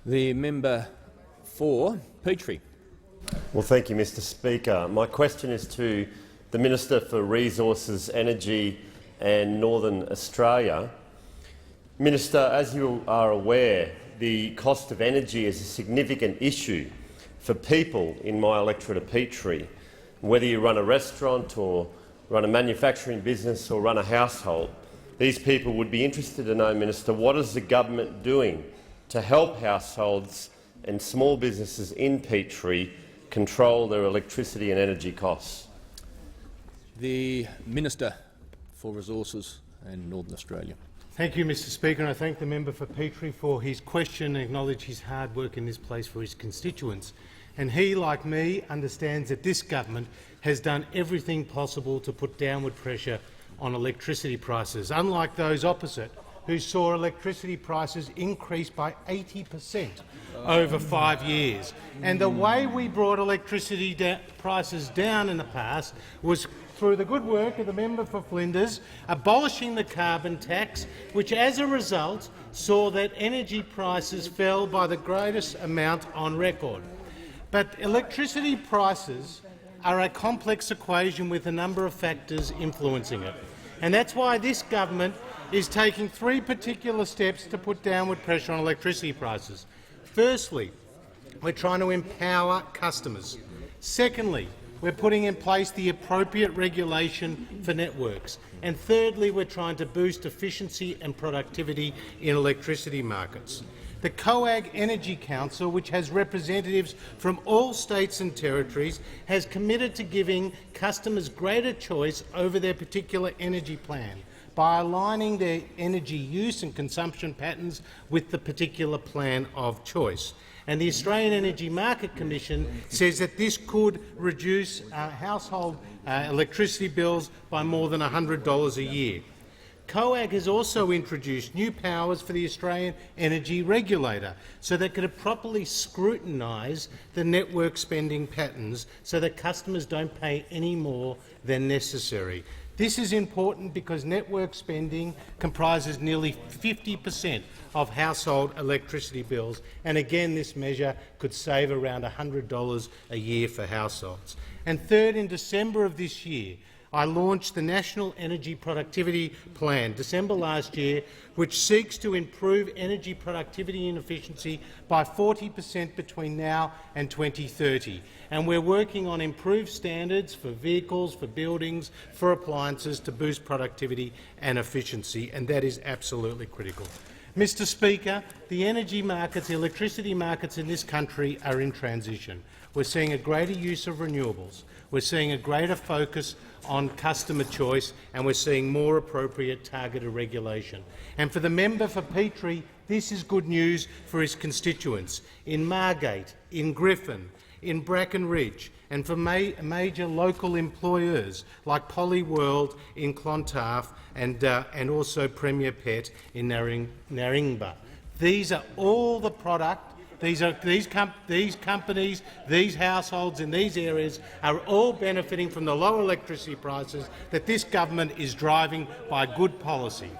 The member for Pitrie. Well, thank you, Mr Speaker. My question is to the Minister for Resources, Energy and Northern Australia. Minister, as you are aware, the cost of energy is a significant issue for people in my electorate of Pitrie. Whether you run a restaurant or run a manufacturing business or run a household, these people would be interested to know, Minister, what is the government doing to help households and small businesses in Pitrie control their electricity and energy costs? The Minister for Resources and Northern Australia. Thank you, Mr Speaker, and I thank the member for Pitrie for his question and acknowledge his hard work in this place for his constituents. And he, like me, understands that this government has done everything possible to put downward pressure on electricity prices, unlike those opposite, who saw electricity prices increase by 80% over 5 years. And the way we brought electricity prices down in the past was through the good work of the member for Flinders, abolishing the carbon tax, which as a result saw that energy prices fell by the greatest amount on record. But electricity prices are a complex equation with a number of factors influencing it. And that's why this government is taking 3 particular steps to put downward pressure on electricity prices. Firstly, we're trying to empower customers. Secondly, we're putting in place the appropriate regulation for networks. And thirdly, we're trying to boost efficiency and productivity in electricity markets. The COAG Energy Council, which has representatives from all states and territories, has committed to giving customers greater choice over their particular energy plan by aligning their energy use and consumption patterns with the particular plan of choice. And the Australian Energy Market Commission says that this could reduce household electricity bills by more than $100 a year. COAG has also introduced new powers for the Australian Energy Regulator so they could properly scrutinise the network spending patterns so that customers don't pay any more than necessary. This is important because network spending comprises nearly 50% of household electricity bills, and again this measure could save around $100 a year for households. And third, in December of this year, I launched the National Energy Productivity Plan, December last year, which seeks to improve energy productivity and efficiency by 40% between now and 2030. And we're working on improved standards for vehicles, for buildings, for appliances to boost productivity and efficiency, and that is absolutely critical. Mr Speaker, the energy markets, the electricity markets in this country are in transition. We're seeing a greater use of renewables. We're seeing a greater focus on customer choice, and we're seeing more appropriate targeted regulation. And for the member for Pitrie, this is good news for his constituents in Margate, in Griffin, in Bracken Ridge, and for major local employers like Polyworld in Clontarf and also Premier Pet in Naringba. These are all the product. These companies, these households in these areas are all benefiting from the low electricity prices that this government is driving by good policy.